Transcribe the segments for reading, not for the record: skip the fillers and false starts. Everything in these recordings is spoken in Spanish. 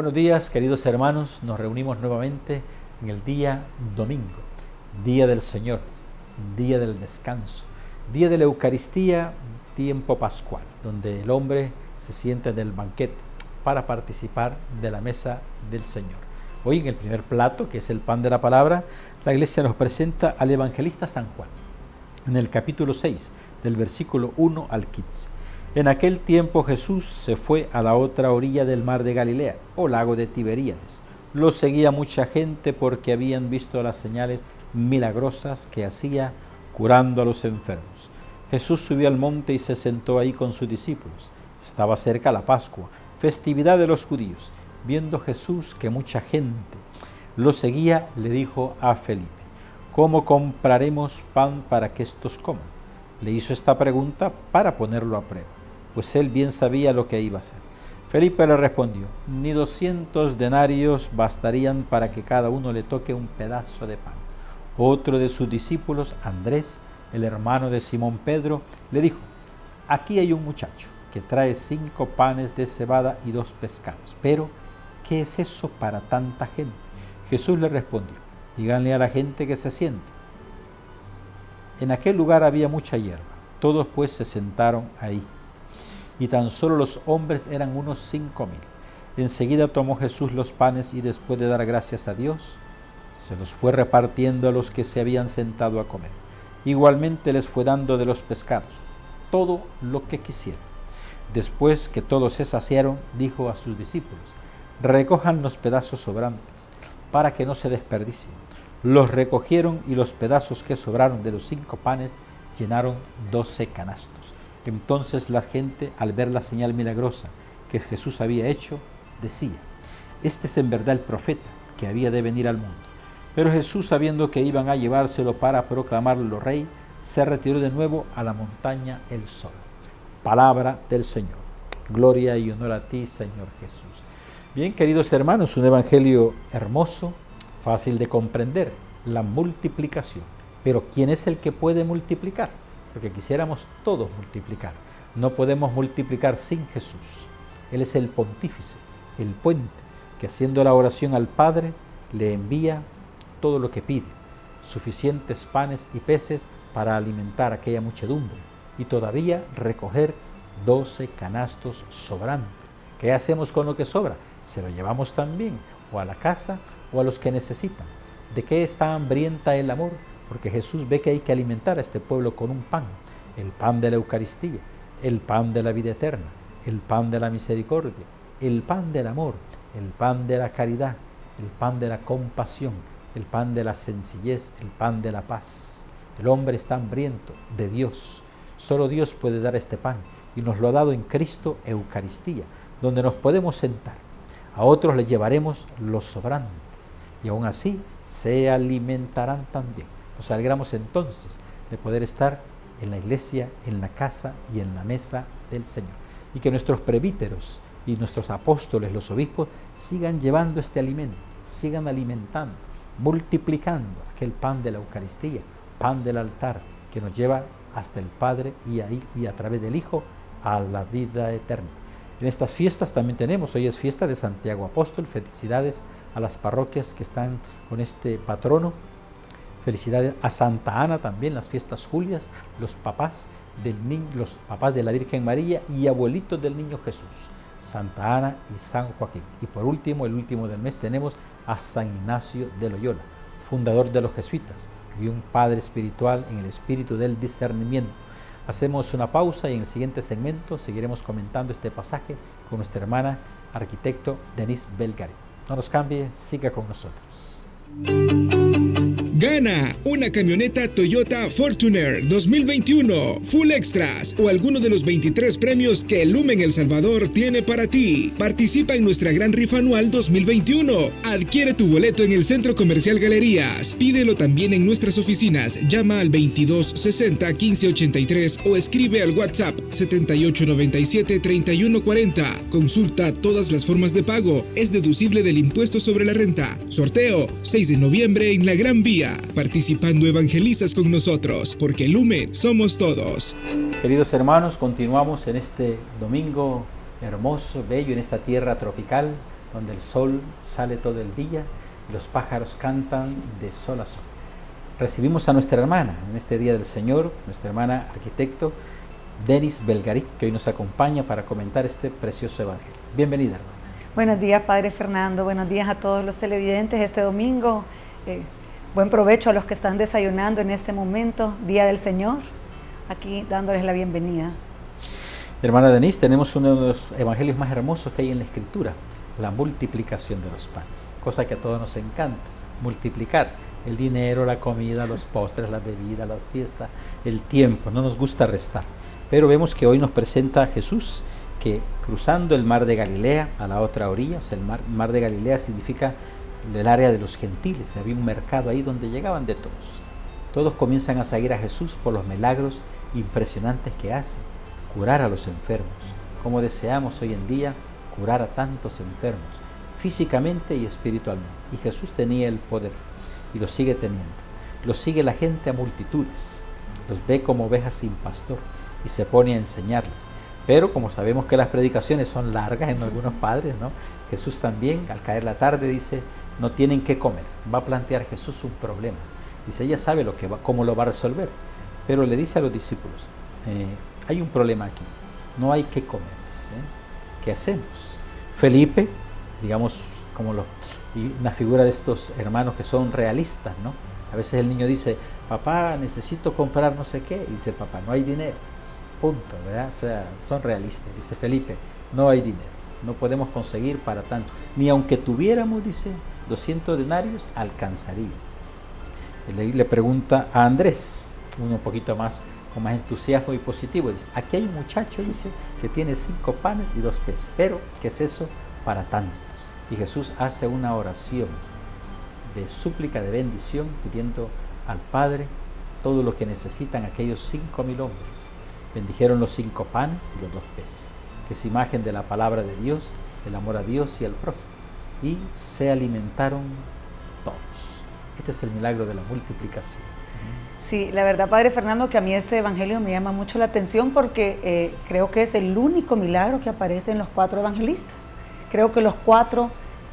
Buenos días, queridos hermanos. Nos reunimos nuevamente en el día domingo, día del Señor, día del descanso, día de la Eucaristía, tiempo pascual, donde el hombre se sienta en el banquete para participar de la mesa del Señor. Hoy en el primer plato, que es el pan de la palabra, la Iglesia nos presenta al evangelista San Juan, en el capítulo 6, del versículo 1 al 15. En aquel tiempo Jesús se fue a la otra orilla del mar de Galilea, o lago de Tiberíades. Lo seguía mucha gente porque habían visto las señales milagrosas que hacía curando a los enfermos. Jesús subió al monte y se sentó ahí con sus discípulos. Estaba cerca la Pascua, festividad de los judíos. Viendo Jesús que mucha gente lo seguía, le dijo a Felipe: ¿cómo compraremos pan para que estos coman? Le hizo esta pregunta para ponerlo a prueba, pues él bien sabía lo que iba a hacer. Felipe le respondió: ni 200 denarios bastarían para que cada uno le toque un pedazo de pan. Otro de sus discípulos, Andrés, el hermano de Simón Pedro, le dijo: aquí hay un muchacho que trae 5 panes de cebada y 2 pescados. Pero, ¿qué es eso para tanta gente? Jesús le respondió: díganle a la gente que se siente. En aquel lugar había mucha hierba. Todos pues se sentaron ahí. Y tan solo los hombres eran unos 5,000. Enseguida tomó Jesús los panes y después de dar gracias a Dios, se los fue repartiendo a los que se habían sentado a comer. Igualmente les fue dando de los pescados, todo lo que quisieron. Después que todos se saciaron, dijo a sus discípulos: recojan los pedazos sobrantes, para que no se desperdicien. Los recogieron y los pedazos que sobraron de los 5 panes llenaron 12 canastos. Entonces la gente, al ver la señal milagrosa que Jesús había hecho, decía: este es en verdad el profeta que había de venir al mundo. Pero Jesús, sabiendo que iban a llevárselo para proclamarlo rey, se retiró de nuevo a la montaña él solo. Palabra del Señor. Gloria y honor a ti, Señor Jesús. Bien, queridos hermanos, un evangelio hermoso, fácil de comprender, la multiplicación. Pero ¿quién es el que puede multiplicar? Porque quisiéramos todos multiplicar. No podemos multiplicar sin Jesús. Él es el pontífice, el puente, que haciendo la oración al Padre, le envía todo lo que pide, suficientes panes y peces para alimentar a aquella muchedumbre, y todavía recoger 12 canastos sobrantes. ¿Qué hacemos con lo que sobra? Se lo llevamos también, o a la casa, o a los que necesitan. ¿De qué está hambrienta el amor? Porque Jesús ve que hay que alimentar a este pueblo con un pan, el pan de la Eucaristía, el pan de la vida eterna, el pan de la misericordia, el pan del amor, el pan de la caridad, el pan de la compasión, el pan de la sencillez, el pan de la paz. El hombre está hambriento de Dios. Solo Dios puede dar este pan y nos lo ha dado en Cristo Eucaristía, donde nos podemos sentar. A otros les llevaremos los sobrantes y aún así se alimentarán también. Nos alegramos entonces de poder estar en la iglesia, en la casa y en la mesa del Señor. Y que nuestros presbíteros y nuestros apóstoles, los obispos, sigan llevando este alimento, sigan alimentando, multiplicando aquel pan de la Eucaristía, pan del altar, que nos lleva hasta el Padre y a través del Hijo a la vida eterna. En estas fiestas también tenemos, hoy es fiesta de Santiago Apóstol, felicidades a las parroquias que están con este patrono. Felicidades a Santa Ana también, las fiestas julias, los papás los papás de la Virgen María y abuelitos del niño Jesús, Santa Ana y San Joaquín. Y por último, el último del mes, tenemos a San Ignacio de Loyola, fundador de los jesuitas y un padre espiritual en el espíritu del discernimiento. Hacemos una pausa y en el siguiente segmento seguiremos comentando este pasaje con nuestra hermana arquitecto Denise Belgarín. No nos cambie, siga con nosotros. Gana una camioneta Toyota Fortuner 2021 Full Extras o alguno de los 23 premios que Lumen El Salvador tiene para ti. Participa en nuestra gran rifa anual 2021. Adquiere tu boleto en el Centro Comercial Galerías. Pídelo también en nuestras oficinas. Llama al 2260 1583 o escribe al WhatsApp 7897 3140. Consulta todas las formas de pago. Es deducible del impuesto sobre la renta. Sorteo 6 de noviembre en la Gran Vía. Participando evangelizas con nosotros, porque Lumen somos todos. Queridos hermanos, continuamos en este domingo hermoso, bello, en esta tierra tropical, donde el sol sale todo el día y los pájaros cantan de sol a sol. Recibimos a nuestra hermana en este Día del Señor, nuestra hermana arquitecto Denis Belgarí, que hoy nos acompaña para comentar este precioso evangelio. Bienvenida, hermana. Buenos días, Padre Fernando. Buenos días a todos los televidentes este domingo. Buen provecho a los que están desayunando en este momento, Día del Señor. Aquí dándoles la bienvenida. Hermana Denise, tenemos uno de los evangelios más hermosos que hay en la Escritura, la multiplicación de los panes, cosa que a todos nos encanta, multiplicar el dinero, la comida, los postres, las bebidas, las fiestas, el tiempo, no nos gusta restar. Pero vemos que hoy nos presenta a Jesús, que cruzando el mar de Galilea a la otra orilla, o sea, el mar de Galilea significa el área de los gentiles, había un mercado ahí donde llegaban de todos. Todos comienzan a seguir a Jesús por los milagros impresionantes que hace, curar a los enfermos, como deseamos hoy en día curar a tantos enfermos, físicamente y espiritualmente. Y Jesús tenía el poder y lo sigue teniendo. Lo sigue la gente a multitudes, los ve como ovejas sin pastor y se pone a enseñarles. Pero como sabemos que las predicaciones son largas en algunos padres, ¿no? Jesús también, al caer la tarde, dice, no tienen qué comer. Va a plantear Jesús un problema. Dice, ella sabe cómo lo va a resolver, pero le dice a los discípulos, hay un problema aquí, no hay qué comer. Dice, ¿qué hacemos? Felipe, digamos, y una figura de estos hermanos que son realistas, ¿no? A veces el niño dice, papá, necesito comprar no sé qué, y dice el papá, no hay dinero. Punto, ¿verdad? O sea, son realistas. Dice Felipe, no hay dinero, no podemos conseguir para tanto. Ni aunque tuviéramos, dice, 200 denarios, alcanzaría. Le pregunta a Andrés, uno un poquito más, con más entusiasmo y positivo. Dice, aquí hay un muchacho, dice, que tiene 5 panes y 2 peces. Pero, ¿qué es eso para tantos? Y Jesús hace una oración de súplica, de bendición, pidiendo al Padre todo lo que necesitan aquellos 5,000 hombres. Bendijeron los 5 panes y los 2 peces, que es imagen de la palabra de Dios, el amor a Dios y al prójimo. Y se alimentaron todos. Este es el milagro de la multiplicación. Sí, la verdad, Padre Fernando, que a mí este evangelio me llama mucho la atención porque creo que es el único milagro que aparece en los 4 evangelistas. Creo que los 4,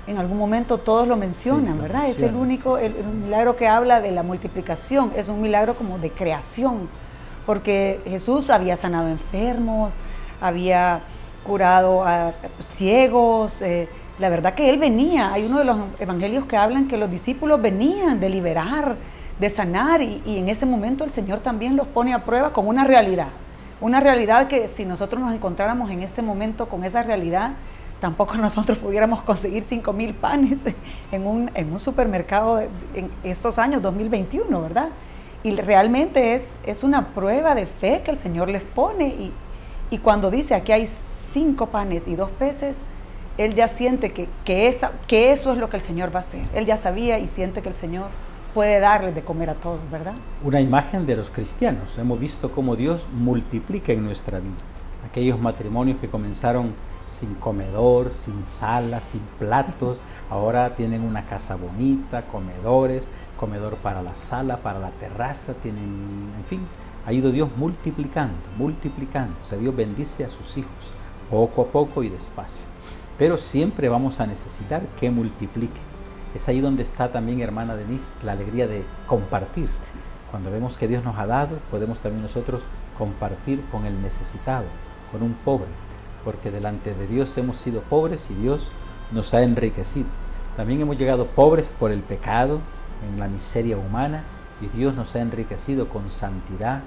en algún momento todos lo mencionan, sí, ¿verdad? Es el único, sí. Un milagro que habla de la multiplicación, es un milagro como de creación. Porque Jesús había sanado enfermos, había curado a ciegos, la verdad que Él venía, hay uno de los evangelios que hablan que los discípulos venían de liberar, de sanar, y en ese momento el Señor también los pone a prueba con una realidad que si nosotros nos encontráramos en este momento con esa realidad, tampoco nosotros pudiéramos conseguir 5,000 panes en un supermercado en estos años 2021, ¿verdad? Y realmente es una prueba de fe que el Señor les pone y cuando dice aquí hay 5 panes y 2 peces, Él ya siente que eso es lo que el Señor va a hacer. Él ya sabía y siente que el Señor puede darles de comer a todos, ¿verdad? Una imagen de los cristianos. Hemos visto cómo Dios multiplica en nuestra vida. Aquellos matrimonios que comenzaron sin comedor, sin sala, sin platos, ahora tienen una casa bonita, comedores, comedor para la sala, para la terraza, tienen, en fin, ha ido Dios multiplicando. O sea, Dios bendice a sus hijos, poco a poco y despacio. Pero siempre vamos a necesitar que multiplique. Es ahí donde está también, hermana Denise, la alegría de compartir. Cuando vemos que Dios nos ha dado, podemos también nosotros compartir con el necesitado, con un pobre, porque delante de Dios hemos sido pobres y Dios nos ha enriquecido. También hemos llegado pobres por el pecado, en la miseria humana, y Dios nos ha enriquecido con santidad,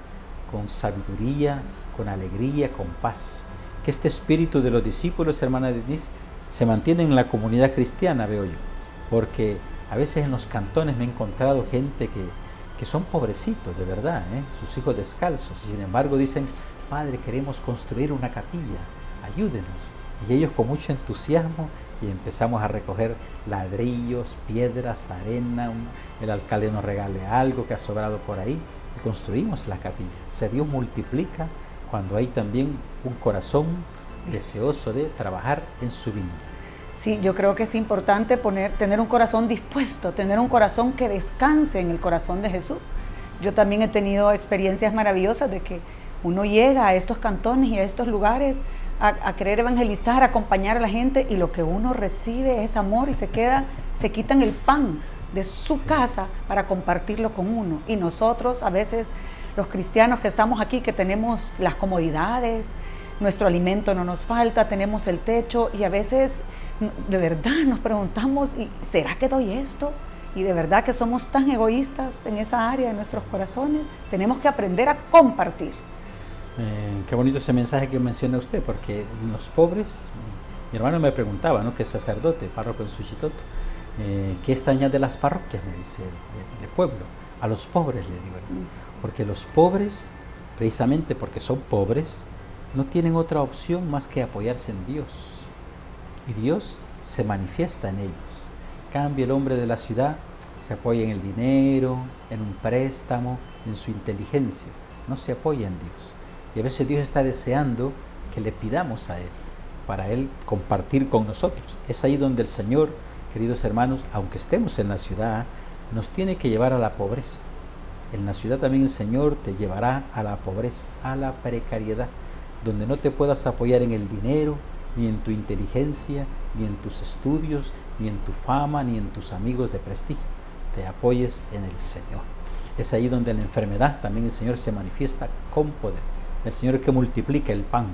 con sabiduría, con alegría, con paz. Que este espíritu de los discípulos, hermana Denise, se mantiene en la comunidad cristiana, veo yo, porque a veces en los cantones me he encontrado gente que son pobrecitos, de verdad, sus hijos descalzos, y sin embargo dicen, Padre, queremos construir una capilla, ayúdenos. Y ellos con mucho entusiasmo y empezamos a recoger ladrillos, piedras, arena, el alcalde nos regale algo que ha sobrado por ahí y construimos la capilla. O sea, Dios multiplica cuando hay también un corazón deseoso de trabajar en su viña. Sí, yo creo que es importante tener un corazón dispuesto, tener un corazón que descanse en el corazón de Jesús. Yo también he tenido experiencias maravillosas de que uno llega a estos cantones y a estos lugares a querer evangelizar, a acompañar a la gente, y lo que uno recibe es amor y se quitan el pan de su casa para compartirlo con uno. Y nosotros a veces, los cristianos que estamos aquí, que tenemos las comodidades, nuestro alimento no nos falta, tenemos el techo, y a veces de verdad nos preguntamos, ¿será que doy esto? Y de verdad que somos tan egoístas en esa área de nuestros corazones. Tenemos que aprender a compartir. Qué bonito ese mensaje que menciona usted, porque los pobres, mi hermano me preguntaba, ¿no?, que es sacerdote, párroco en Suchitoto, ¿qué extraña de las parroquias? Me dice, de pueblo. A los pobres, le digo, porque los pobres, precisamente porque son pobres, no tienen otra opción más que apoyarse en Dios, y Dios se manifiesta en ellos. En cambio, el hombre de la ciudad se apoya en el dinero, en un préstamo, en su inteligencia, no se apoya en Dios. Y a veces Dios está deseando que le pidamos a Él, para Él compartir con nosotros. Es ahí donde el Señor, queridos hermanos, aunque estemos en la ciudad, nos tiene que llevar a la pobreza. En la ciudad también el Señor te llevará a la pobreza, a la precariedad, donde no te puedas apoyar en el dinero, ni en tu inteligencia, ni en tus estudios, ni en tu fama, ni en tus amigos de prestigio. Te apoyes en el Señor. Es ahí donde en la enfermedad también el Señor se manifiesta con poder. El Señor que multiplica el pan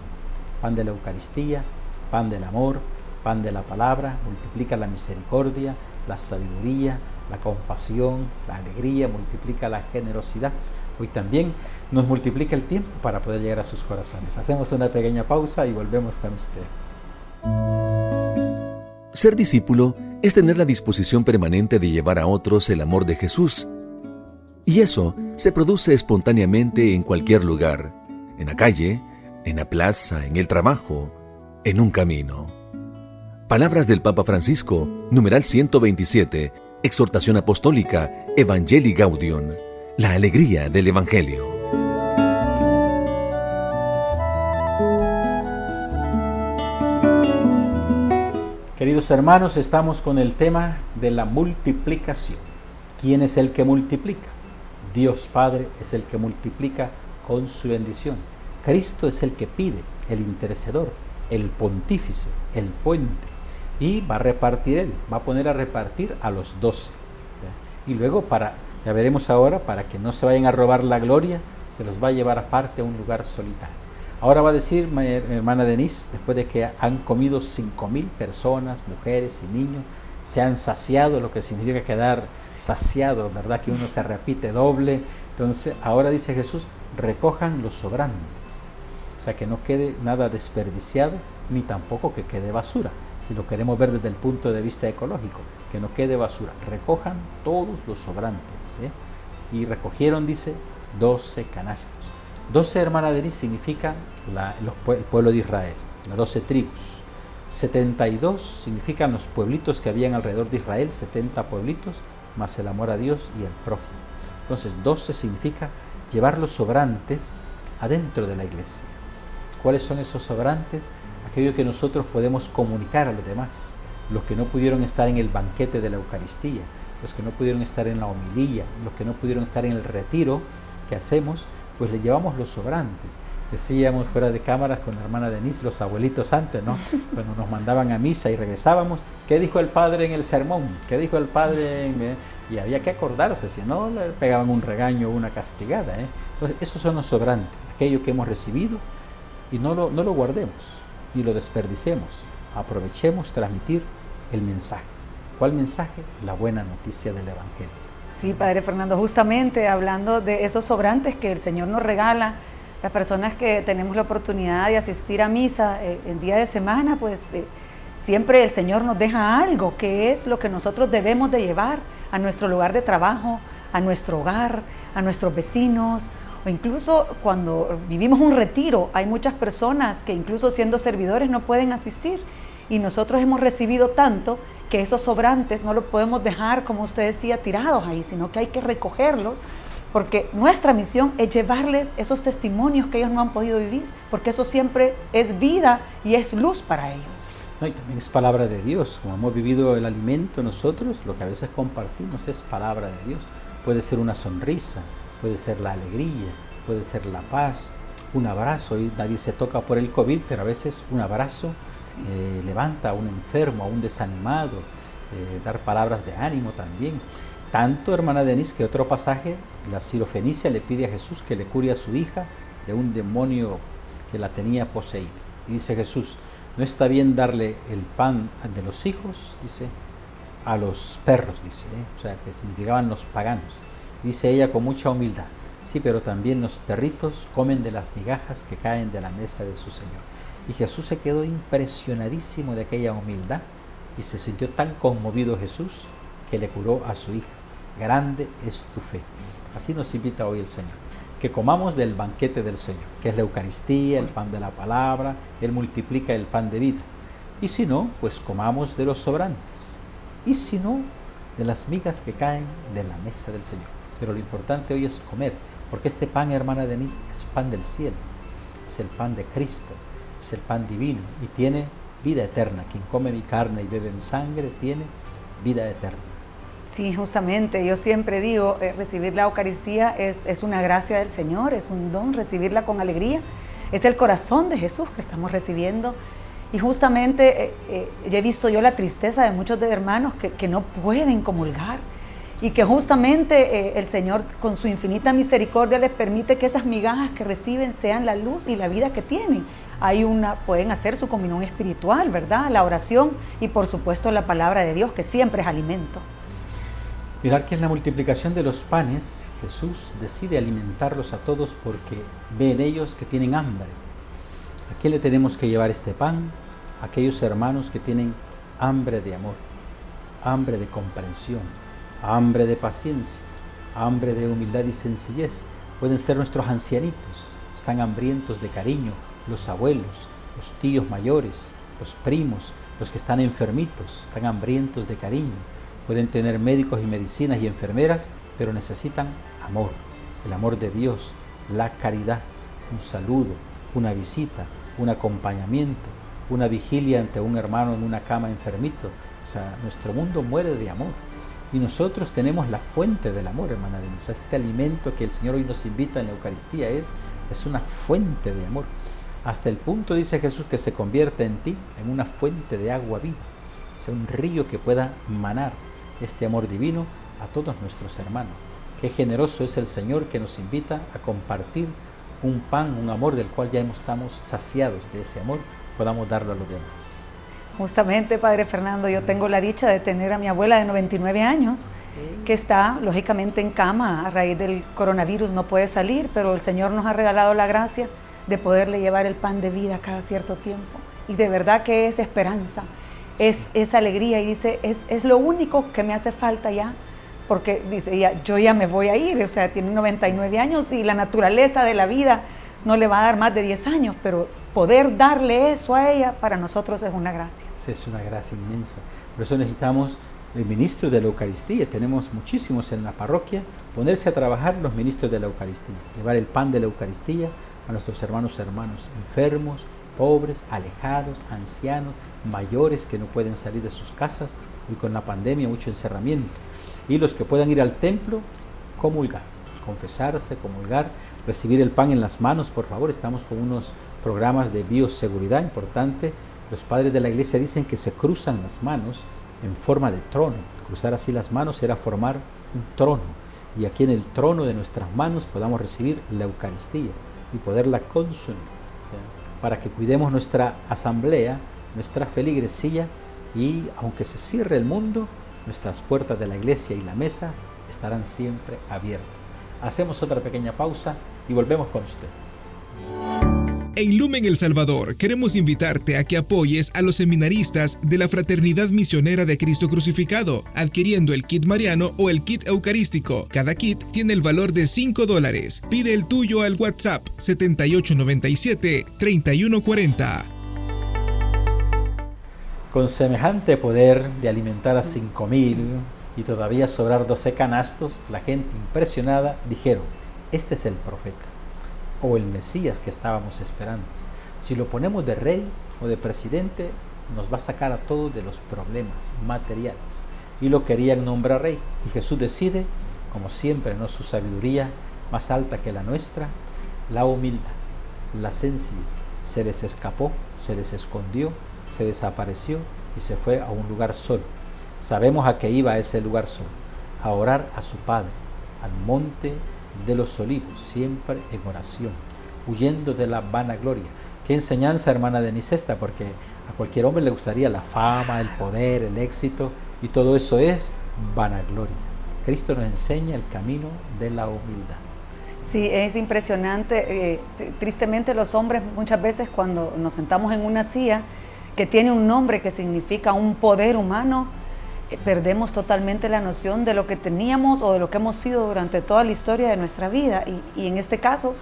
de la Eucaristía, pan del amor, pan de la palabra, multiplica la misericordia, la sabiduría, la compasión, la alegría, multiplica la generosidad. Hoy también nos multiplica el tiempo para poder llegar a sus corazones. Hacemos una pequeña pausa y volvemos con usted. Ser discípulo es tener la disposición permanente de llevar a otros el amor de Jesús. Y eso se produce espontáneamente en cualquier lugar, en la calle, en la plaza, en el trabajo, en un camino. Palabras del Papa Francisco, numeral 127, exhortación apostólica, Evangelii Gaudium, la alegría del Evangelio. Queridos hermanos, estamos con el tema de la multiplicación. ¿Quién es el que multiplica? Dios Padre es el que multiplica con su bendición. Cristo es el que pide, el intercedor, el pontífice, el puente. Y va a repartir Él, va a poner a repartir a los 12. Y luego, ya veremos ahora, para que no se vayan a robar la gloria, se los va a llevar aparte a un lugar solitario. Ahora va a decir mi hermana Denise, después de que han comido 5,000 personas, mujeres y niños, se han saciado, lo que significa quedar saciado, ¿verdad? Que uno se repite doble. Entonces, ahora dice Jesús, recojan los sobrantes. O sea, que no quede nada desperdiciado, ni tampoco que quede basura. Si lo queremos ver desde el punto de vista ecológico, que no quede basura. Recojan todos los sobrantes. Y recogieron, dice, 12 canastos. 12, hermana Denise, significa el pueblo de Israel, las 12 tribus. 72 significan los pueblitos que habían alrededor de Israel, 70 pueblitos, más el amor a Dios y el prójimo. Entonces 12 significa llevar los sobrantes adentro de la iglesia. ¿Cuáles son esos sobrantes? Aquello que nosotros podemos comunicar a los demás, los que no pudieron estar en el banquete de la Eucaristía, los que no pudieron estar en la homilía, los que no pudieron estar en el retiro que hacemos, pues le llevamos los sobrantes. Decíamos fuera de cámaras con la hermana Denise, los abuelitos antes, ¿no? Cuando nos mandaban a misa y regresábamos, ¿qué dijo el padre en el sermón? ¿Qué dijo el padre? Y había que acordarse, si no le pegaban un regaño o una castigada. Entonces, esos son los sobrantes, aquello que hemos recibido, y no lo guardemos, ni lo desperdicemos. Aprovechemos transmitir el mensaje. ¿Cuál mensaje? La buena noticia del Evangelio. Sí, Padre Fernando, justamente hablando de esos sobrantes que el Señor nos regala, las personas que tenemos la oportunidad de asistir a misa en día de semana, pues siempre el Señor nos deja algo, que es lo que nosotros debemos de llevar a nuestro lugar de trabajo, a nuestro hogar, a nuestros vecinos, o incluso cuando vivimos un retiro, hay muchas personas que incluso siendo servidores no pueden asistir, y nosotros hemos recibido tanto que esos sobrantes no los podemos dejar, como usted decía, tirados ahí, sino que hay que recogerlos, porque nuestra misión es llevarles esos testimonios que ellos no han podido vivir, porque eso siempre es vida y es luz para ellos. No, y también es palabra de Dios. Como hemos vivido el alimento nosotros, lo que a veces compartimos es palabra de Dios. Puede ser una sonrisa, puede ser la alegría, puede ser la paz, un abrazo. Hoy nadie se toca por el COVID, pero a veces un abrazo levanta a un enfermo, a un desanimado, dar palabras de ánimo también. Tanto, hermana Denise, que otro pasaje, la sirofenicia le pide a Jesús que le cure a su hija de un demonio que la tenía poseída. Y dice Jesús, no está bien darle el pan de los hijos, dice, a los perros, dice, o sea, que significaban los paganos. Dice ella con mucha humildad, sí, pero también los perritos comen de las migajas que caen de la mesa de su Señor. Y Jesús se quedó impresionadísimo de aquella humildad y se sintió tan conmovido Jesús que le curó a su hija. Grande es tu fe. Así nos invita hoy el Señor, que comamos del banquete del Señor, que es la Eucaristía, el pan de la palabra. Él multiplica el pan de vida. Y si no, pues comamos de los sobrantes. Y si no, de las migas que caen de la mesa del Señor. Pero lo importante hoy es comer, porque este pan, hermana Denise, es pan del cielo. Es el pan de Cristo, es el pan divino y tiene vida eterna. Quien come mi carne y bebe mi sangre tiene vida eterna. Sí, justamente, yo siempre digo, recibir la Eucaristía es una gracia del Señor, es un don, recibirla con alegría, es el corazón de Jesús que estamos recibiendo. Y justamente he visto yo la tristeza de muchos de hermanos que no pueden comulgar y que justamente el Señor con su infinita misericordia les permite que esas migajas que reciben sean la luz y la vida que tienen. Pueden hacer su comunión espiritual, ¿verdad? La oración y por supuesto la palabra de Dios, que siempre es alimento. Mirar que en la multiplicación de los panes, Jesús decide alimentarlos a todos porque ve en ellos que tienen hambre. ¿A quién le tenemos que llevar este pan? A aquellos hermanos que tienen hambre de amor, hambre de comprensión, hambre de paciencia, hambre de humildad y sencillez. Pueden ser nuestros ancianitos, están hambrientos de cariño, los abuelos, los tíos mayores, los primos, los que están enfermitos, están hambrientos de cariño. Pueden tener médicos y medicinas y enfermeras, pero necesitan amor, el amor de Dios, la caridad, un saludo, una visita, un acompañamiento, una vigilia ante un hermano en una cama enfermito. O sea, nuestro mundo muere de amor y nosotros tenemos la fuente del amor, hermana Denise. Este alimento que el Señor hoy nos invita en la Eucaristía es una fuente de amor. Hasta el punto, dice Jesús, que se convierte en ti en una fuente de agua viva, o sea, un río que pueda manar este amor divino a todos nuestros hermanos. Qué generoso es el Señor que nos invita a compartir un pan, un amor del cual ya estamos saciados de ese amor, podamos darlo a los demás. Justamente, Padre Fernando, yo tengo la dicha de tener a mi abuela de 99 años, que está lógicamente en cama a raíz del coronavirus, no puede salir, pero el Señor nos ha regalado la gracia de poderle llevar el pan de vida cada cierto tiempo. Y de verdad que es esperanza, es alegría, y dice, es lo único que me hace falta ya, porque dice, yo ya me voy a ir, o sea, tiene 99 años y la naturaleza de la vida no le va a dar más de 10 años, pero poder darle eso a ella para nosotros es una gracia. Es una gracia inmensa. Por eso necesitamos el ministro de la Eucaristía. Tenemos muchísimos en la parroquia. Ponerse a trabajar los ministros de la Eucaristía. Llevar el pan de la Eucaristía a nuestros hermanos enfermos, pobres, alejados, ancianos, mayores que no pueden salir de sus casas. Hoy con la pandemia mucho encerramiento. Y los que puedan ir al templo, comulgar, confesarse, comulgar, recibir el pan en las manos, por favor. Estamos con unos programas de bioseguridad importante. Los padres de la iglesia dicen que se cruzan las manos en forma de trono. Cruzar así las manos era formar un trono. Y aquí en el trono de nuestras manos podamos recibir la Eucaristía y poderla consumir, para que cuidemos nuestra asamblea, nuestra feligresía, y aunque se cierre el mundo, nuestras puertas de la iglesia y la mesa estarán siempre abiertas. Hacemos otra pequeña pausa y volvemos con usted. En Lumen El Salvador queremos invitarte a que apoyes a los seminaristas de la Fraternidad Misionera de Cristo Crucificado, adquiriendo el kit mariano o el kit eucarístico. Cada kit tiene el valor de $5. Pide el tuyo al WhatsApp 7897-3140. Con semejante poder de alimentar a 5,000 y todavía sobrar 12 canastos, la gente impresionada dijeron, este es el profeta o el Mesías que estábamos esperando. Si lo ponemos de rey o de presidente, nos va a sacar a todos de los problemas materiales. Y lo querían nombrar rey. Y Jesús decide, como siempre, no su sabiduría más alta que la nuestra, la humildad. la sencillez. Se les escapó, se les escondió, se desapareció y se fue a un lugar solo. Sabemos a qué iba a ese lugar solo, a orar a su Padre, al monte de los olivos, siempre en oración, huyendo de la vanagloria. Qué enseñanza, hermana Denise, esta, porque a cualquier hombre le gustaría la fama, el poder, el éxito, y todo eso es vanagloria. Cristo nos enseña el camino de la humildad. Sí, es impresionante. Tristemente los hombres muchas veces cuando nos sentamos en una silla que tiene un nombre que significa un poder humano, perdemos totalmente la noción de lo que teníamos o de lo que hemos sido durante toda la historia de nuestra vida. Y en este caso,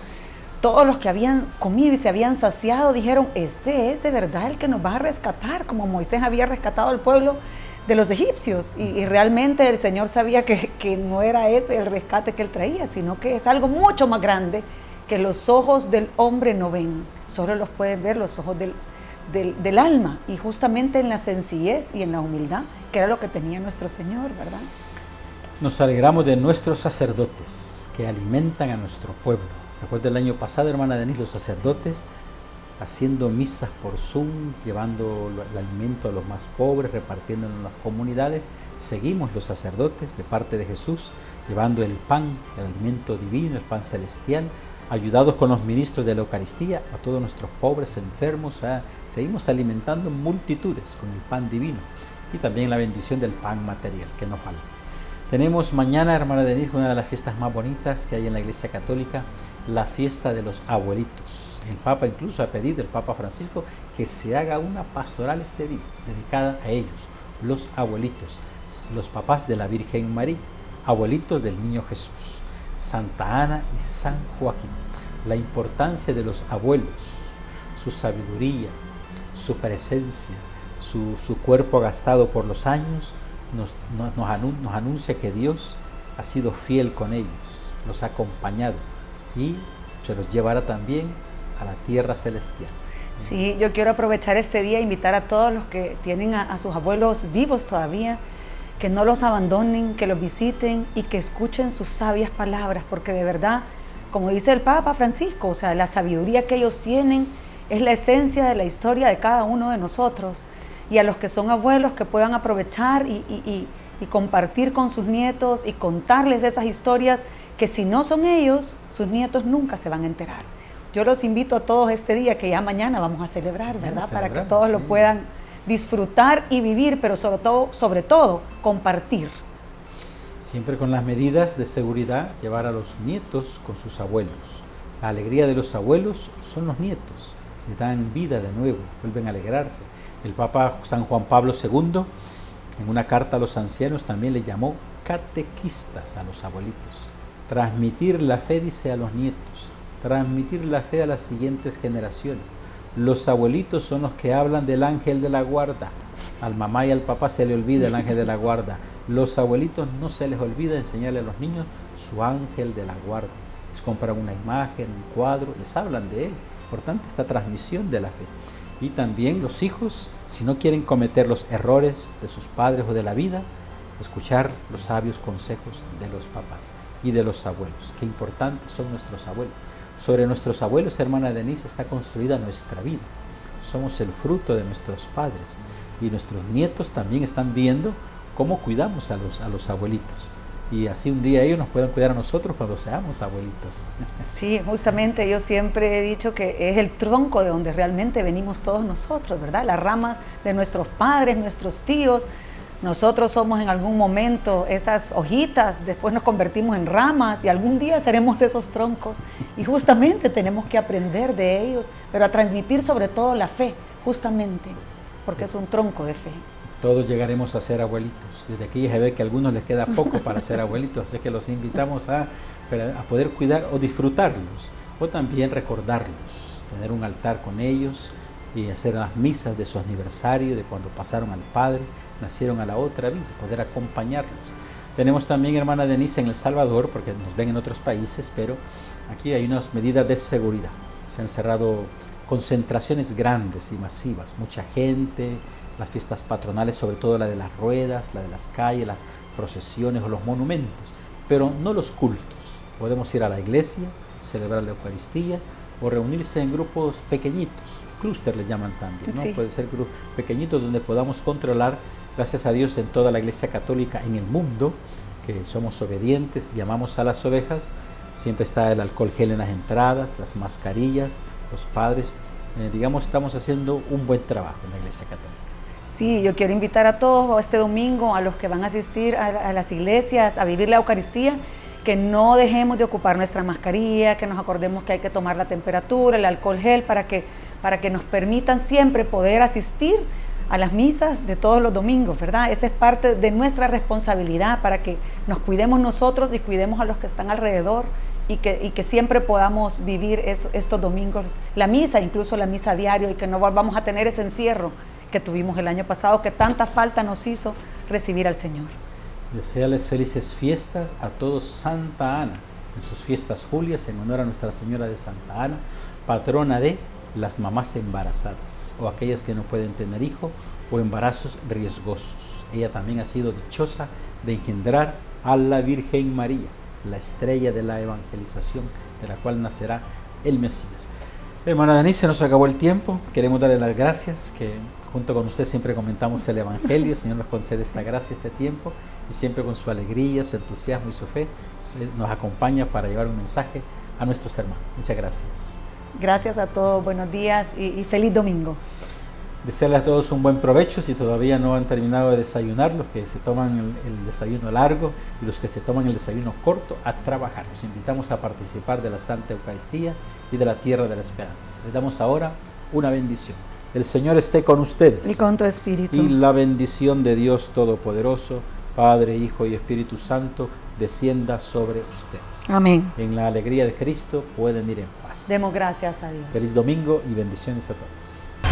todos los que habían comido y se habían saciado dijeron, este es de verdad el que nos va a rescatar, como Moisés había rescatado al pueblo de los egipcios. Y realmente el Señor sabía que no era ese el rescate que Él traía, sino que es algo mucho más grande que los ojos del hombre no ven. Solo los pueden ver los ojos del alma, y justamente en la sencillez y en la humildad, que era lo que tenía nuestro Señor, ¿verdad? Nos alegramos de nuestros sacerdotes que alimentan a nuestro pueblo. Recuerda el año pasado, hermana Denise, los sacerdotes haciendo misas por Zoom, llevando el alimento a los más pobres, repartiéndolo en las comunidades. Seguimos los sacerdotes de parte de Jesús, llevando el pan, el alimento divino, el pan celestial, ayudados con los ministros de la Eucaristía, a todos nuestros pobres, enfermos. Seguimos alimentando multitudes con el pan divino y también la bendición del pan material, que no falta. Tenemos mañana, hermana Denise, una de las fiestas más bonitas que hay en la Iglesia Católica, la fiesta de los abuelitos. El Papa incluso ha pedido, el Papa Francisco, que se haga una pastoral este día, dedicada a ellos, los abuelitos, los papás de la Virgen María, abuelitos del Niño Jesús, Santa Ana y San Joaquín. La importancia de los abuelos, su sabiduría, su presencia, su cuerpo gastado por los años, nos anuncia que Dios ha sido fiel con ellos, los ha acompañado y se los llevará también a la tierra celestial. Sí, yo quiero aprovechar este día e invitar a todos los que tienen a sus abuelos vivos todavía, que no los abandonen, que los visiten y que escuchen sus sabias palabras, porque de verdad, como dice el Papa Francisco, o sea, la sabiduría que ellos tienen es la esencia de la historia de cada uno de nosotros. Y a los que son abuelos, que puedan aprovechar y compartir con sus nietos y contarles esas historias que si no son ellos, sus nietos nunca se van a enterar. Yo los invito a todos este día, que ya mañana vamos a celebrar, ¿verdad? Para que todos lo puedan disfrutar y vivir, pero sobre todo, compartir. Siempre con las medidas de seguridad, llevar a los nietos con sus abuelos. La alegría de los abuelos son los nietos, les dan vida de nuevo, vuelven a alegrarse. El Papa San Juan Pablo II, en una carta a los ancianos, también le llamó catequistas a los abuelitos. Transmitir la fe, dice, a los nietos, transmitir la fe a las siguientes generaciones. Los abuelitos son los que hablan del ángel de la guarda. Al mamá y al papá se le olvida el ángel de la guarda. Los abuelitos no se les olvida enseñarle a los niños su ángel de la guarda. Les compran una imagen, un cuadro, les hablan de él. Importante esta transmisión de la fe. Y también los hijos, si no quieren cometer los errores de sus padres o de la vida, escuchar los sabios consejos de los papás y de los abuelos. Qué importantes son nuestros abuelos. Sobre nuestros abuelos, hermana Denise, está construida nuestra vida. Somos el fruto de nuestros padres y nuestros nietos también están viendo cómo cuidamos a los abuelitos. Y así un día ellos nos puedan cuidar a nosotros cuando seamos abuelitos. Sí, justamente yo siempre he dicho que es el tronco de donde realmente venimos todos nosotros, ¿verdad? Las ramas de nuestros padres, nuestros tíos. Nosotros somos en algún momento esas hojitas, después nos convertimos en ramas y algún día seremos esos troncos. Y justamente tenemos que aprender de ellos, pero a transmitir sobre todo la fe, justamente, porque es un tronco de fe. Todos llegaremos a ser abuelitos. Desde aquí se ve que a algunos les queda poco para ser abuelitos, así que los invitamos a poder cuidar o disfrutarlos, o también recordarlos, tener un altar con ellos y hacer las misas de su aniversario, de cuando pasaron al Padre, nacieron a la otra vida, poder acompañarlos. Tenemos también, hermana Denise, en El Salvador, porque nos ven en otros países, pero aquí hay unas medidas de seguridad. Se han cerrado concentraciones grandes y masivas, mucha gente, las fiestas patronales, sobre todo la de las ruedas, la de las calles, las procesiones o los monumentos, pero no los cultos. Podemos ir a la iglesia, celebrar la Eucaristía, o reunirse en grupos pequeñitos, clúster le llaman también, ¿no? Sí. Puede ser grupos pequeñitos donde podamos controlar, gracias a Dios, en toda la Iglesia Católica en el mundo, que somos obedientes y amamos a las ovejas. Siempre está el alcohol gel en las entradas, las mascarillas, los padres. Digamos, estamos haciendo un buen trabajo en la Iglesia Católica. Sí, yo quiero invitar a todos este domingo, a los que van a asistir a las iglesias, a vivir la Eucaristía, que no dejemos de ocupar nuestra mascarilla, que nos acordemos que hay que tomar la temperatura, el alcohol gel, para que nos permitan siempre poder asistir a las misas de todos los domingos, ¿verdad? Esa es parte de nuestra responsabilidad para que nos cuidemos nosotros y cuidemos a los que están alrededor y que siempre podamos vivir estos domingos, la misa, incluso la misa diario, y que no volvamos a tener ese encierro que tuvimos el año pasado, que tanta falta nos hizo recibir al Señor. Desearles felices fiestas a todos Santa Ana, en sus fiestas julias, en honor a Nuestra Señora de Santa Ana, patrona de las mamás embarazadas o aquellas que no pueden tener hijo o embarazos riesgosos. Ella también ha sido dichosa de engendrar a la Virgen María, la estrella de la evangelización, de la cual nacerá el Mesías. Hermana Denise, se nos acabó el tiempo. Queremos darle las gracias, que junto con usted siempre comentamos el Evangelio. El Señor nos concede esta gracia, este tiempo, y siempre con su alegría, su entusiasmo y su fe nos acompaña para llevar un mensaje a nuestros hermanos. Muchas gracias. Gracias a todos, buenos días y feliz domingo. Desearles a todos un buen provecho. Si todavía no han terminado de desayunar, los que se toman el desayuno largo y los que se toman el desayuno corto, a trabajar. Los invitamos a participar de la Santa Eucaristía y de la Tierra de la Esperanza. Les damos ahora una bendición. El Señor esté con ustedes. Y con tu espíritu. Y la bendición de Dios Todopoderoso, Padre, Hijo y Espíritu Santo, descienda sobre ustedes. Amén. En la alegría de Cristo pueden ir en paz. Demos gracias a Dios. Feliz domingo y bendiciones a todos.